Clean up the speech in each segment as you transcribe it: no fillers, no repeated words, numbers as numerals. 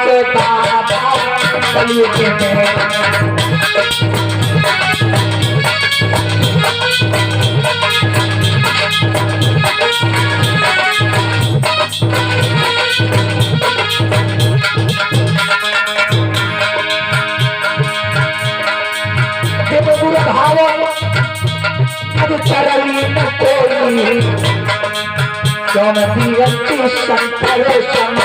के बाबा कलयुग में। चरणी न कोई क्यों न दीवती संतर सम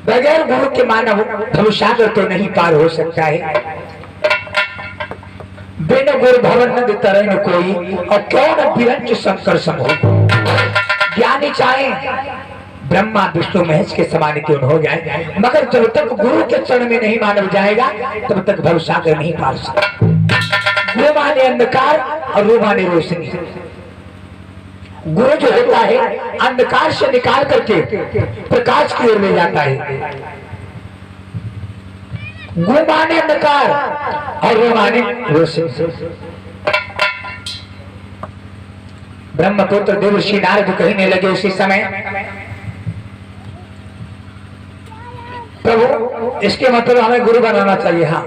बगैर गुरु के मानव भवसागर तो नहीं पार हो सकता है। बिन गुरु भवन नद तरन कोई और क्यों न विरंच शंकर सम हो। ज्ञानी चाहे ब्रह्मा विष्णु महेश के समान क्यों हो जाए, मगर जब तक गुरु के चरण में नहीं मानव जाएगा तब तक भवसागर नहीं पार सकता। गुरु माने अंधकार और रू माने रोशनी। गुरु जो होता है अंधकार से निकाल करके प्रकाश की ओर ले जाता है। गुरु माने अंधकार और रू माने रोशनी। ब्रह्मपुत्र देवर्षि नारद कहने लगे उसी समय, प्रभु इसके मतलब हमें गुरु बनाना चाहिए। हाँ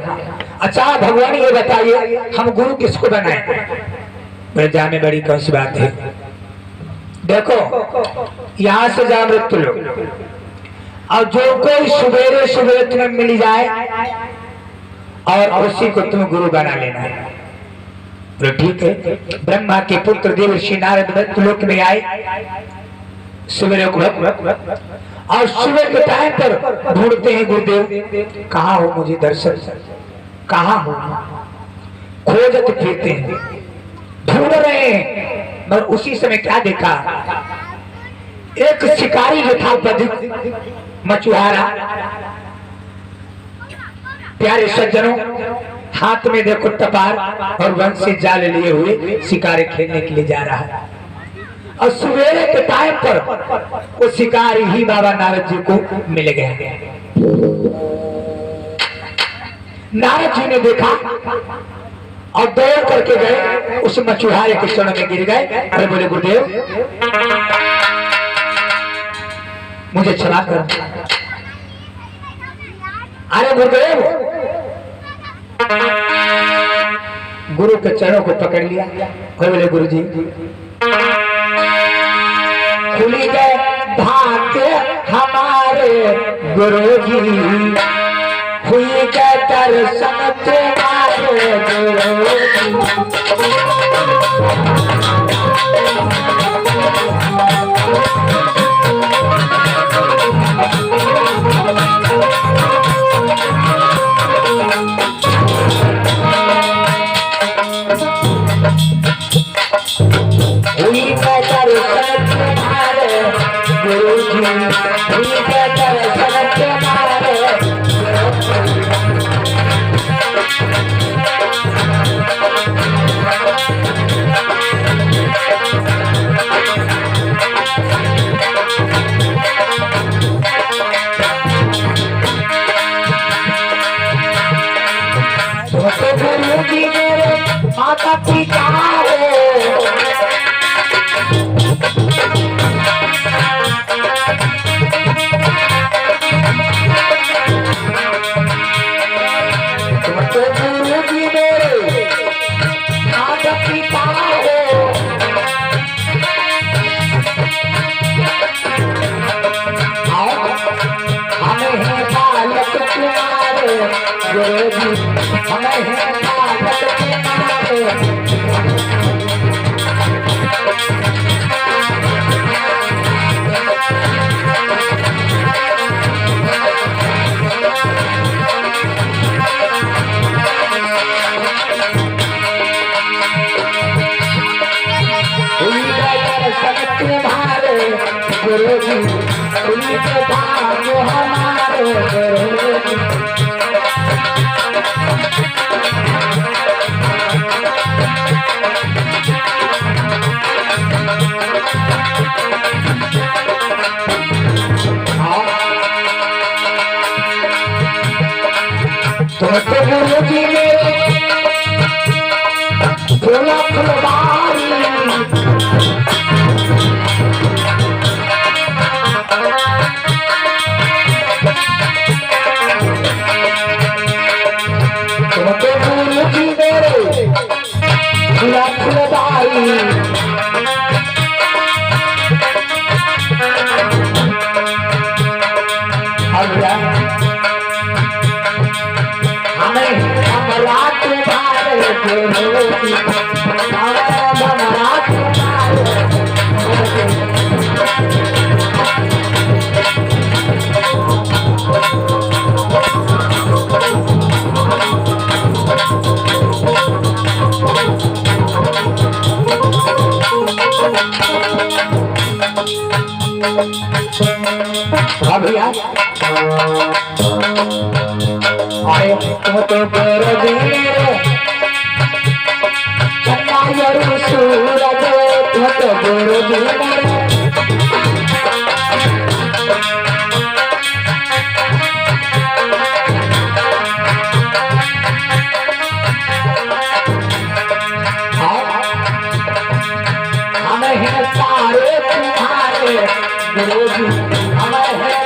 अच्छा भगवान ये बताइए हम गुरु किसको बनाए। मेरे जाने बड़ी कौन सी बात है। देखो यहां से जा मृत्यु लो और जो कोई सवेरे सवेरे तुम्हें मिल जाए और उसी को तुम गुरु बना लेना है। तो ठीक है। ब्रह्मा के पुत्र देवर्षि नारद मृत्युलोक में आए सवेरे को और सुबह के टाइम पर ढूंढते हैं गुरुदेव कहाँ हो, मुझे दर्शन कहाँ हो। खोजत फिरते हैं ढूंढ रहे हैं मगर उसी समय क्या देखा, एक शिकारी जो था बधिक मछुआरा। प्यारे सज्जनों हाथ में देखो तपार और वंशी जाल लिए हुए शिकारी खेलने के लिए जा रहा है। और सवेरे के टाइम पर वो शिकारी ही बाबा नारद जी को मिल गए। नारद जी ने देखा और दौड़ करके गए उस मछुआरे के चरण में गिर गए। अरे बोले गुरुदेव मुझे क्षमा कर। अरे गुरुदेव गुरु के चरणों को पकड़ लिया। अरे बोले गुरु जी खुली गए भाग्य हमारे गुरु जी, हुई के दर्शन तुम्हारे गुरु जी। हुई के दर्शन तुम्हारे गुरु जी, हुई के दर्शन तुम्हारे गुरु जी मेरे माता पिता भैया आए तुम तो कर सूरज तुम तो गुरु हमें है सारे तुम्हारे गुरु जी हमें है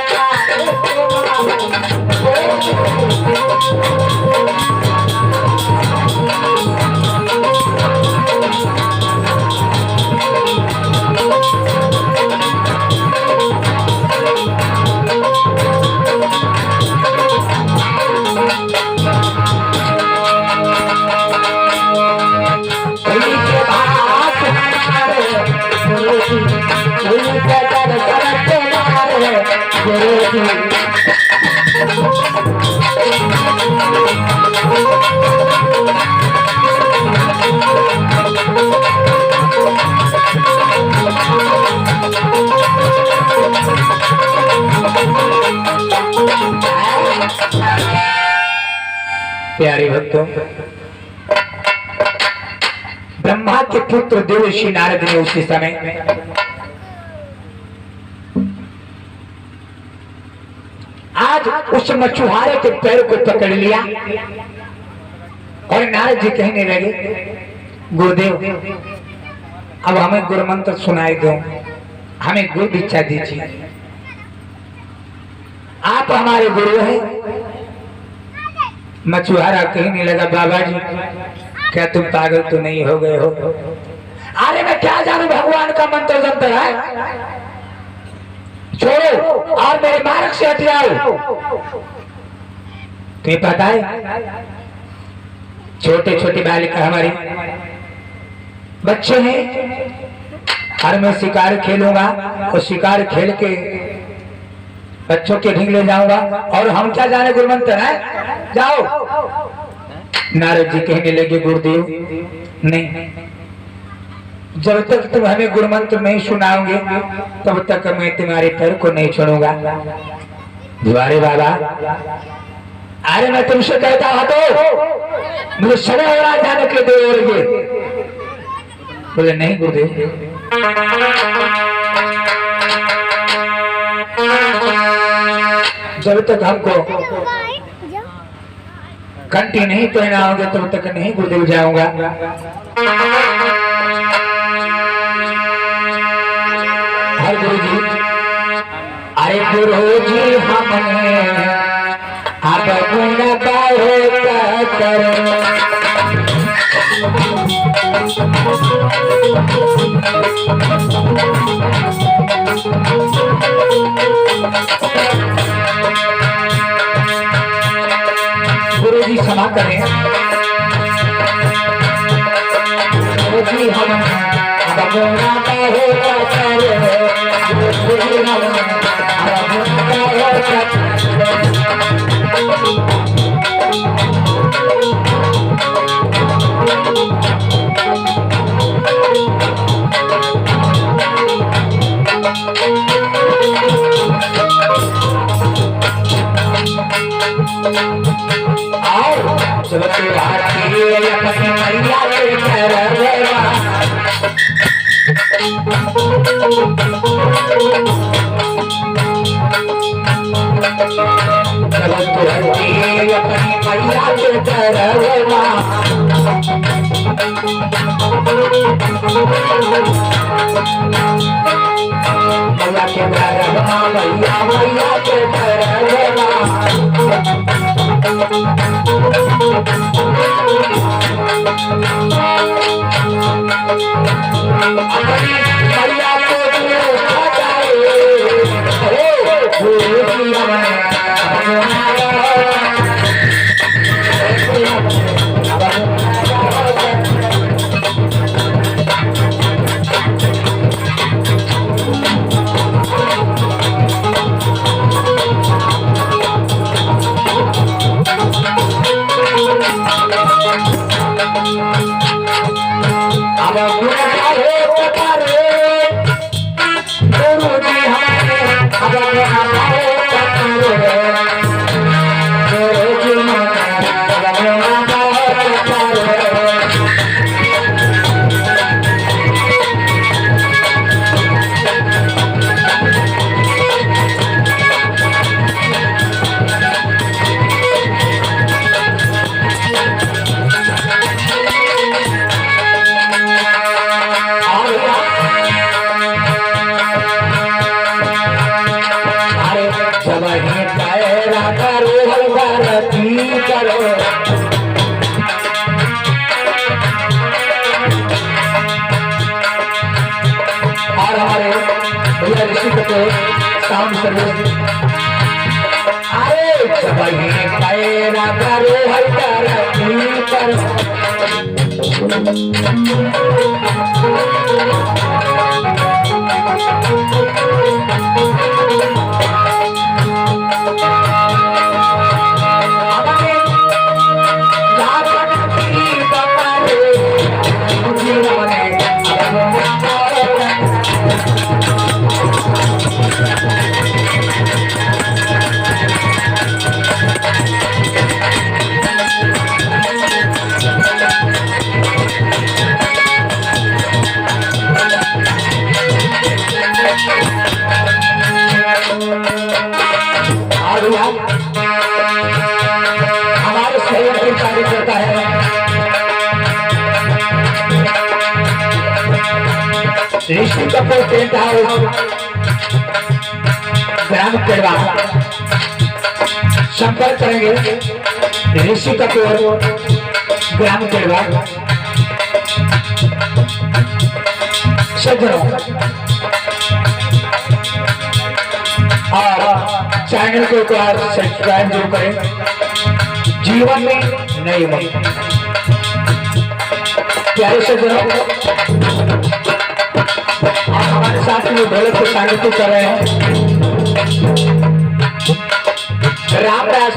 प्यारे भक्तों, ब्रह्मा के पुत्र देवर्षि नारद ने उसी समय आज उस मछुआरे के पैर को पकड़ लिया और नारद जी कहने लगे, गुरुदेव अब हमें गुरु मंत्र सुनाई दो, हमें गुरु दीक्षा दीजिए, आप हमारे गुरु हैं। मछुआरा कहने लगा, बाबा जी क्या तुम पागल तो नहीं हो गए हो? अरे मैं क्या जानू भगवान का मंत्र जंत्र है, छोड़ो और मेरे मार्ग से हट जाओ। तुम्हें पता है छोटे छोटे बालिका हमारी बच्चे हैं, और मैं शिकार खेलूंगा और शिकार खेल के बच्चों के ढींग ले जाऊंगा और हम क्या जाने गुरु मंत्र है, जाओ। नारद जी कहने लगे, गुरुदेव नहीं, जब तक तुम हमें गुरु मंत्र नहीं सुनाओगे तब तक मैं तुम्हारे पैर को नहीं छोड़ूंगा। द्वारे बाबा, अरे मैं तुमसे कहता हूं तो मुझे समय हो रहा जाने के दो। बोले नहीं गुरुदेव, जब तक हमको घंटी नहीं पहनाओगे तब तक नहीं गुरुदेव जाऊंगा। हर गुरु जी, अरे गुरु जी हमें आप गुण बहुत करो, गुरु जी क्षमा करें, गुरु जी हम अब गुण बहुत करो, गुरु जी हम अब गुण बहुत करो। जब अपनी मैया के करवेवा, जब अपनी मैया के करवेवा, मैया के करवेवा, मैया मैया के करवेवा, भैया ऋषि कपूर साउंड सर्विस। अरे चबही पैरा करो हर पर हमारे सहयोग की तारीफ करता है ऋषि कपूर टेंट हाउस ग्राम केरवा। संपर्क करेंगे ऋषि कपूर ग्राम केरवा। और चैनल को एक बार सब्सक्राइब जरूर करें। जीवन में नई उम्मीद प्यारे सज्जनों, हमारे साथ में ढोलक को सांगत कर रहे हैं रामदास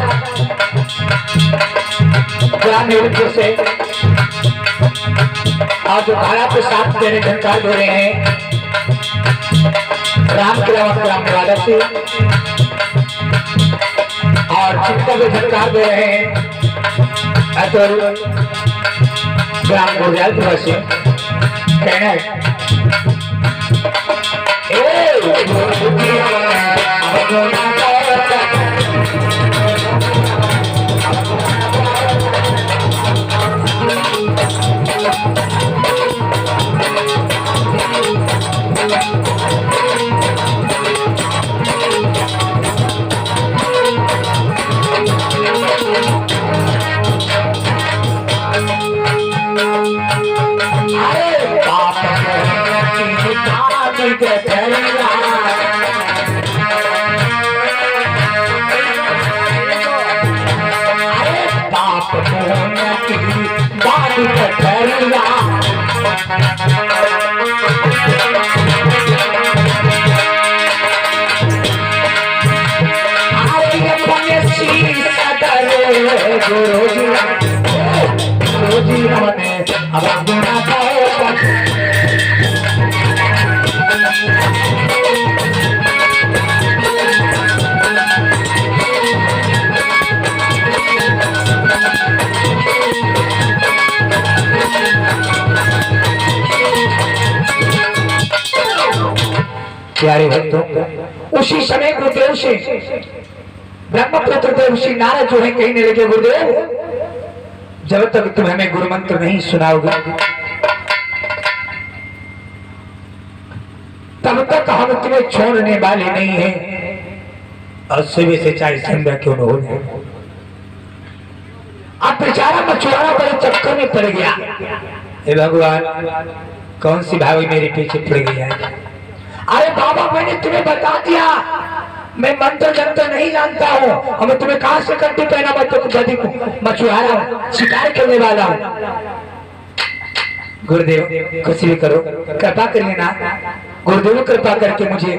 ग्राम नेतृत्व से, और जो धारा के साथ देने झंकार दे रहे हैं राम ग्राम निवादा से, और चिंता में झंकार दे रहे हैं अतुल ग्राम गुरजालपुर से। कहना है प्यारे भक्तों, उसी समय गुरुदेव से ब्रह्मपुत्र देव श्री नारद जो है कहने लगे, गुरुदेव जब तक तुम हमें गुरु मंत्र नहीं सुनाओगे तब तक हम तुम्हें छोड़ने वाले नहीं हैं, और सुबह से चाहे संध्या क्यों न हो जाए। अब बेचारा मछुआरा बड़े चक्कर में पड़ गया। हे भगवान, कौन सी भावी मेरे पीछे पड़ गई है? अरे बाबा, मैंने तुम्हें बता दिया मैं मंत्र जंत्र नहीं जानता हूँ, और मैं तुम्हें कहां से कंठी पहना? मैं तो गधी मछुआरा हूँ, शिकार करने वाला हूँ। गुरुदेव कुछ भी करो, कृपा करिए ना गुरुदेव, कृपा करके मुझे,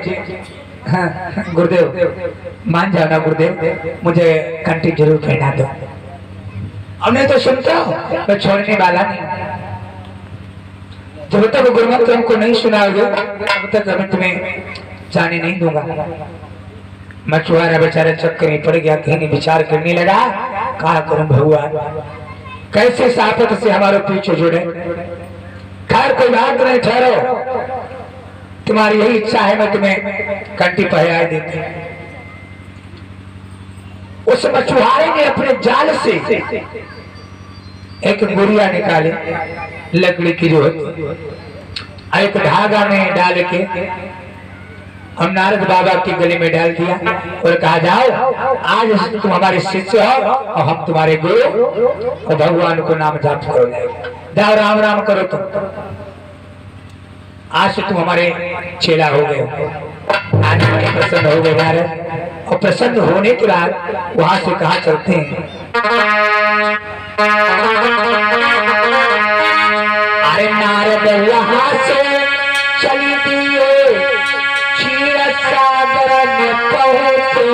हाँ गुरुदेव मान जाना गुरुदेव, मुझे कंठी जरूर पहना दो। अब नहीं तो सुनता हूँ मैं छोड़ने वाला नहीं। जब तक गुरु मंत्र हमको नहीं सुनाओगे तब तक मैं तुम्हें जाने नहीं दूंगा। मछुआरा बेचारा चक्कर में पड़ गया, कहीं विचार करने लगा, कहा करूं भगवान, कैसे साफत से हमारे पीछे जुड़े। खैर कोई बात नहीं, ठहरो, तुम्हारी यही इच्छा है मैं तुम्हें कंठी पहना देती। उस मछुआरे ने अपने जाल से एक गुड़िया निकाली, लकड़ी की जो होती, एक धागा में डाल के हम नारद बाबा के गले में डाल दिया और कहा जाओ आज तुम हमारे शिष्य हो और हम तुम्हारे गुरु, और भगवान को नाम जाप करो, जाओ राम राम करो। तुम आज से तुम हमारे चेला हो गए, आज हमारे प्रसन्न हो गए नारद। और प्रसन्न होने के बाद वहां से कहा चलते हैं, अरे नारद वहां से चली दिए क्षीर सागर में पहुंचे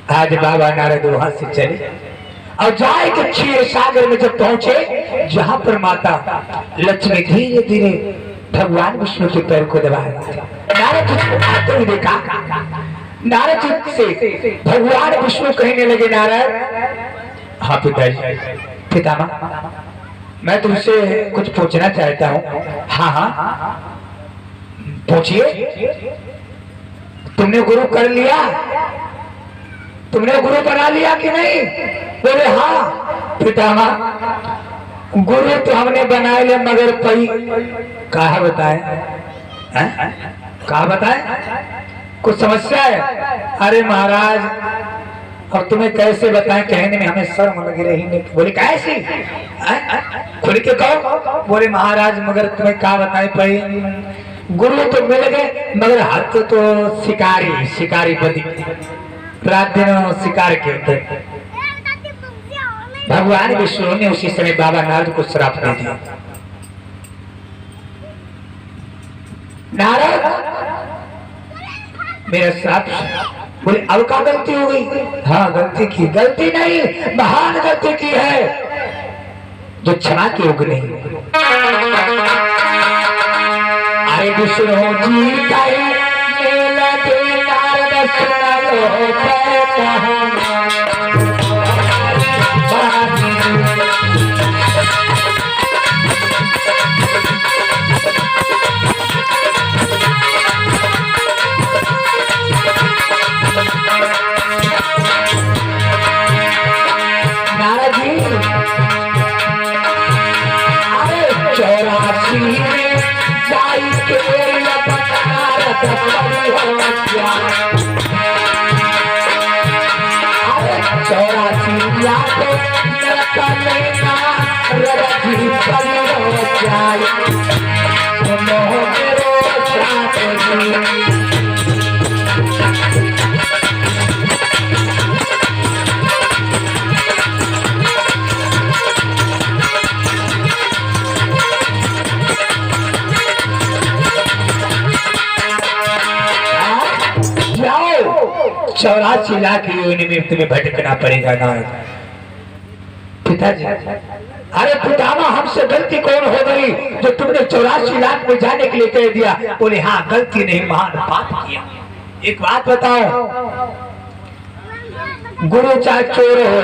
आज बाबा नारद वहां से चले और जाए कि क्षीर सागर में जब पहुंचे, जहां पर माता लक्ष्मी धीरे धीरे भगवान विष्णु के पैर को दबा रहे थे। नारद जी आते हुए देखा, नारद जी से भगवान विष्णु कहने लगे, नारद हाँ पिताजी, पितामह मैं तुमसे कुछ पूछना चाहता हूँ। हाँ हाँ पूछिए। तुमने गुरु कर लिया, तुमने गुरु बना लिया कि नहीं? बोले हाँ पितामह, गुरु तो हमने बना लिया, मगर पई कहा बताए, कहा बताए कुछ समस्या है? अरे महाराज अब तुम्हें कैसे बताएं, कहने में हमें शर्म लग रही नहीं। बोले कैसी? खुल के कहो। बोले महाराज मगर तुम्हें कहा बताए पई, गुरु तो मिल गए मगर हाथ तो शिकारी बदी, रात दिन शिकार खेलते। भगवान विष्णु ने उसी समय बाबा नारद को श्राप दे दिया। नारद मेरा श्राप, बोले अब क्या गलती हो गई? हाँ गलती की, गलती नहीं महान गलती की है जो क्षमा के योग्य नहीं। अरे विष्णु जी का चौरासी लाख योनि में तुम्हें भटकना पड़ेगा नारद। पिताजी अरे पितामह हमसे गलती कौन हो गई जो तुमने 84 लाख में जाने के लिए कह दिया? बोले हाँ गलती नहीं महान पाप किया। एक बात बताओ, गुरु चाहे चोर हो,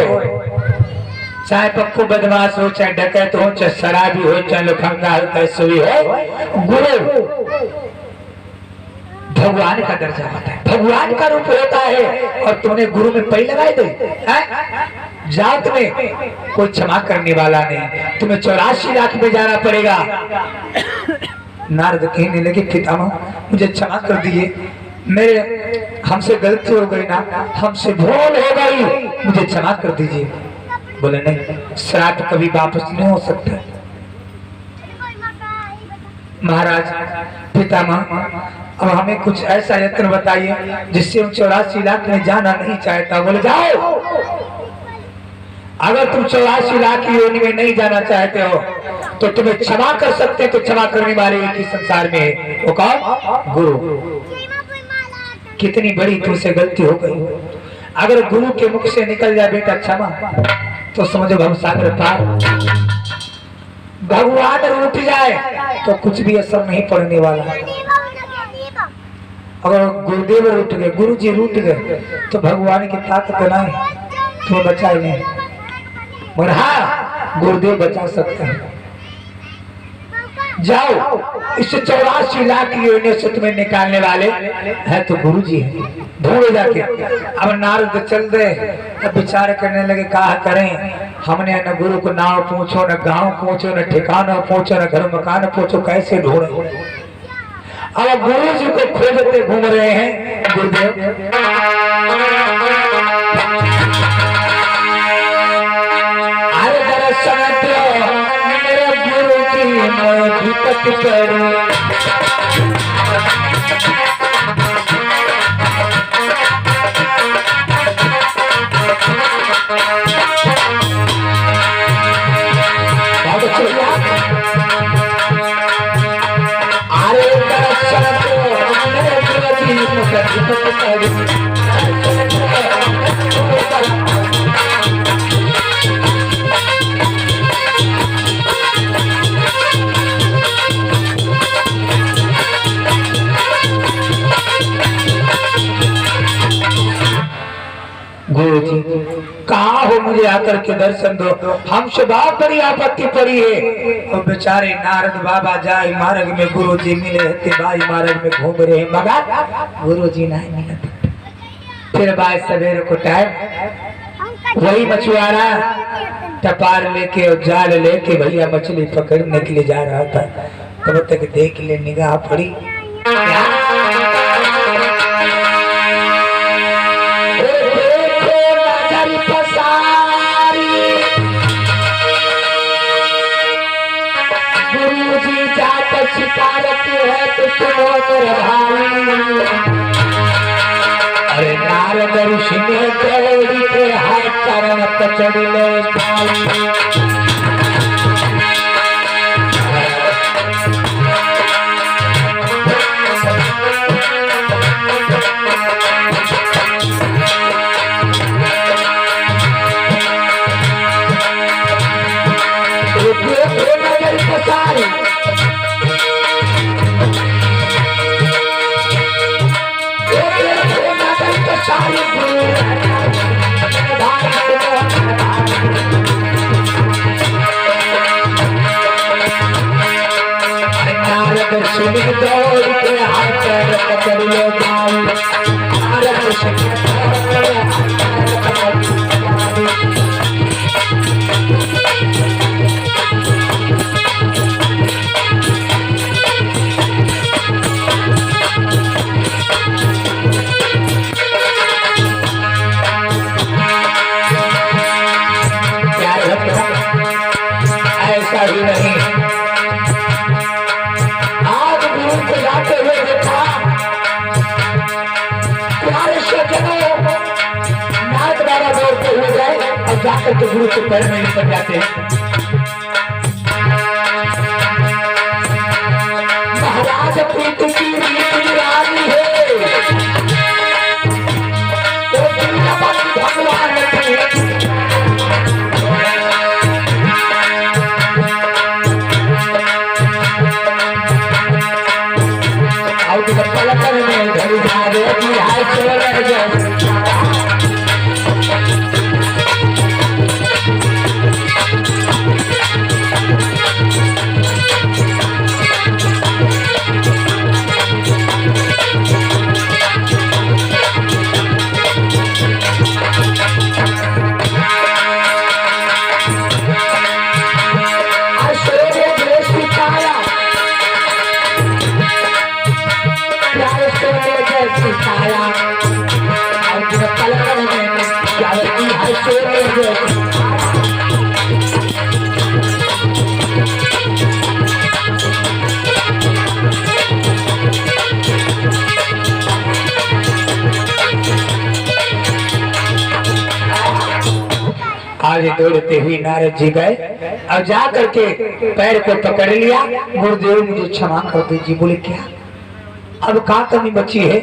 चाहे पक्को बदमाश हो, चाहे डकैत हो, चाहे शराबी हो, चाहे लफंगा हो, चाहे सुई हो, गुरु भगवान का दर्जा होता है, भगवान का रूप होता है। और तुमने गुरु में पई लगाए दे, जात में कोई क्षमा करने वाला नहीं, तुम्हें 84 लाख में जाना पड़ेगा। नारद कहने लगे पितामह मुझे क्षमा कर दीजिए, मेरे हमसे गलती हो गई ना, हमसे भूल हो गई, मुझे क्षमा कर दीजिए। बोले नहीं श्राप कभी वापस नहीं हो सकता। महाराज पितामह, अब हमें कुछ ऐसा यत्न बताइए जिससे हम 84 लाख में जाना नहीं चाहता। बोले जाओ, अगर तुम 84 लाख की योनि में नहीं जाना चाहते हो तो तुम्हें क्षमा कर सकते, तो क्षमा करने वाले एक ही संसार में है, वो कौन? गुरु। कितनी बड़ी तुमसे गलती हो गई, अगर गुरु के मुख से निकल जाए बेटा क्षमा, तो समझो भवसागर पार। भगवान रूठ जाए तो कुछ भी असर नहीं पड़ने वाला। अगर गुरुदेव रूठ गए, गुरु जी रूठ गए, तो भगवान की ताकत बनाए तो बचाए नहीं, मगर हाँ गुरुदेव बचा सकते हैं। जाओ, इस 84 लाख की योनि से तुम्हें निकालने वाले है तो गुरु जी है, ढूंढो जाके। अब नारद चल दे, तब विचार करने लगे कहा करें, हमने न गुरु को नाव पूछो, न गांव पूछो, न ठिकाना पूछो, न घर मकान पूछो, कैसे ढूंढे। अब गुरु जी को खोजते घूम रहे हैं गुरुदेव। अरे दर्शन दो मेरे गुरु जी, मैं विपत करूं। अरे दर्शन दो मेरे गुरु जी, मैं विपत करूं। गुरु जी कहा हो, मुझे आकर के दर्शन दो, हमसे बहुत बड़ी आपत्ति पड़ी है। और बेचारे नारद बाबा जाए मार्ग में, गुरु जी मिले भाई मार्ग में घूम रहे हैं, मगर गुरु जी नहीं मिले। फिर बाय सवेरे को टाइम वही मछुआरा टपार लेके और जाल लेके भैया मछली पकड़ने के लिए जा रहा था, तब तक देख ले निगाह पड़ी, शिकारत है तो सुनो मेरे भाई। अरे नारद ऋषि ने दौड़ी के हाथ चरण पचड़ ले भाई। सुन दौड़ के हाथ पकड़ लो भाई। ऐसा ही नहीं, आज गुरु को जाते हुए देखा, तुम्हारे सज्जनों नाथ बाबा दौड़ते हुए गए और जाकर के गुरु के पैर में लिपट जाते हैं। महाराज प्रीति की रीति रानी है, तो भगवान पलक में घर जावे की हाय चले जाए। आज दौड़ते हुए नारद जी गए और जा करके पैर को पकड़ लिया। गुरुदेव मुझे क्षमा कर दीजिए। बोले क्या अब कहाँ कमी बची है?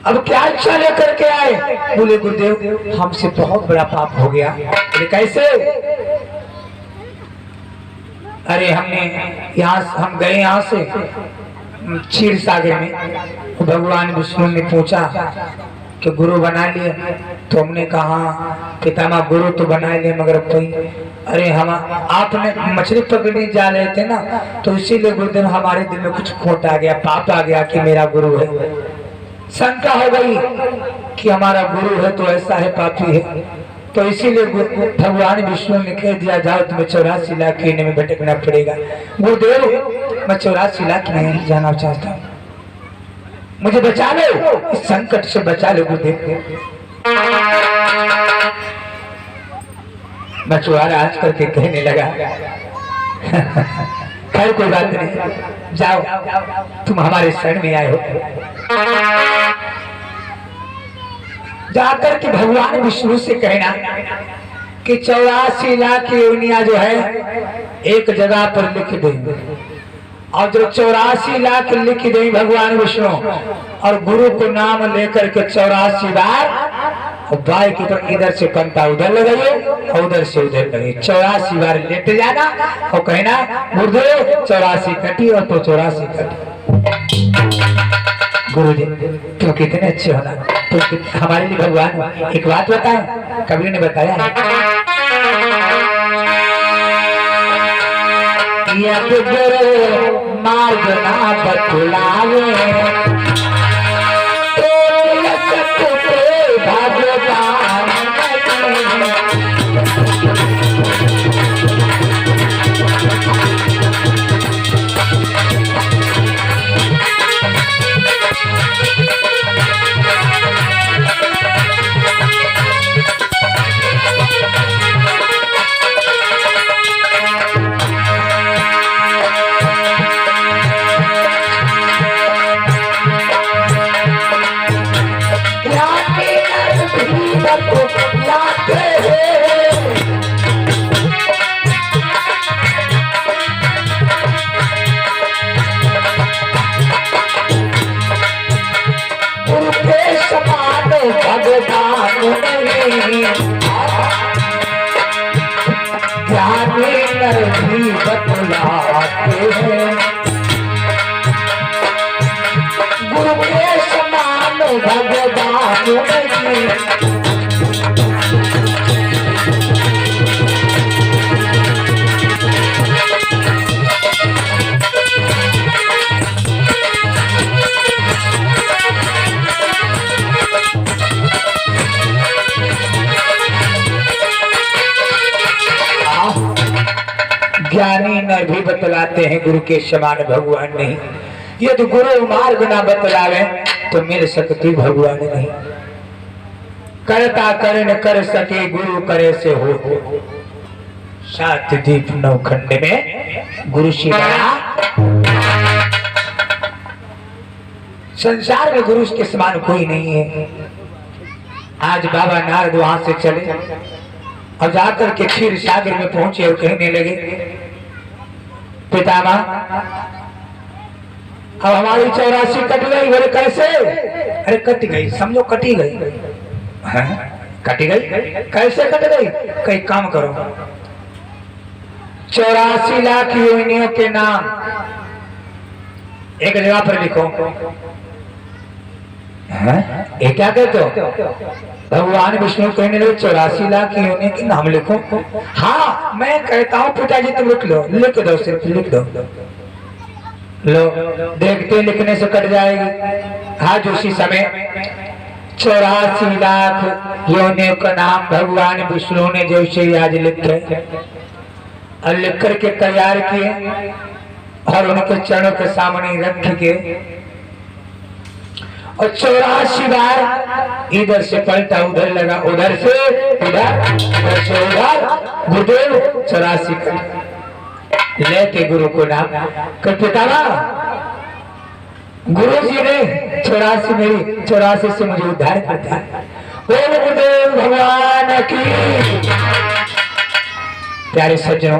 अब क्या इच्छा लेकर के आए? बोले गुरुदेव हमसे बहुत बड़ा पाप हो गया। बोले कैसे? अरे हमने हम गए यहाँ से क्षीर सागर में, भगवान विष्णु ने पूछा कि गुरु बना लिए, तो हमने कहा पितामह गुरु तो बना लिए मगर कोई, अरे हम आपने मछली पकड़ने जा रहे थे ना, तो इसीलिए गुरुदेव हमारे दिल में कुछ खोट आ गया, पाप आ गया कि मेरा गुरु है। शंका हो गई कि हमारा गुरु है तो ऐसा है पापी है, तो इसीलिए भगवान विष्णु ने कह दिया जाओ तुम्हें 84 लाख महीने में भटकना पड़ेगा। गुरुदेव मैं 84 लाख नहीं जाना चाहता हूँ, मुझे बचा लो, इस संकट से बचा लो गुरुदेव। मछुआरा आज करके कहने लगा खैर कोई बात नहीं, जाओ तुम हमारे शरण में आए हो। जाकर के भगवान विष्णु से कहना कि 84 लाख योनियां जो है एक जगह पर लिख देंगे, और जो 84 लाख लिख दें भगवान विष्णु, और गुरु को नाम लेकर के 84 बार बाई की तो इधर से कंटा उधर लगाइए और उधर से उधर लगाइए, 84 बार लेते जाना और कहना गुरुदेव 84 कटी और तो 84 कटी। गुरुजी तुम कितने अच्छे हो ना, तो हमारे लिए भगवान एक बात बताए, कबीर ने बताया मार्ग ना बतलावे गुरु के समान भगवान ज्ञानी न भी बतलाते हैं गुरु के समान भगवान नहीं। यदि गुरु मार्ग ना बतलावे तो मिल सकती भगवान नहीं। करता करे न कर सके गुरु करे से हो, 7 दीप 9 खंड में गुरु शिवाला। संसार में गुरु के समान कोई नहीं है। आज बाबा नारद वहां से चले और जाकर के क्षीर सागर में पहुंचे और कहने लगे पितामह अब हमारी 84 कट गई। बोले कैसे? अरे कट गई, समझो कटी गई। कट गई कैसे कट गई? कहीं काम करो, 84 लाख योनियों के नाम एक जगह पर लिखो। ये क्या कहते हो? भगवान विष्णु कहने लगे 84 लाख योनि के नाम लिखो। हाँ मैं कहता हूँ पिताजी तुम लिख लो, लिख दो, सिर्फ लिख दो। लो देखते लिखने से कट जाएगी। आज उसी समय 84 लाख योनियों का नाम भगवान विष्णु ने जैसे आज लिखे और लिख करके तैयार किए और उनके चरणों के सामने रख के और 84 बार इधर से पलटा उधर लगा, उधर से इधर, उधर से उधर। गुरुदेव 84 लेके गुरु को नाम कर पितामह गुरु जी ने 84 मेरी 84 से मुझे उद्धार कर दिया। बोल गुरुदेव भगवान की। प्यारे सज्जनों,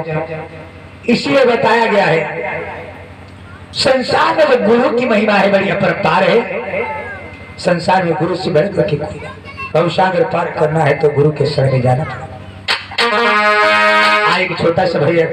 इसलिए बताया गया है संसार में जो गुरु की महिमा है बड़ी अपरंपार है। संसार में गुरु से बढ़कर के कोई भवसागर पार करना है तो गुरु के शरण में जाना पड़ेगा। एक छोटा सा भैया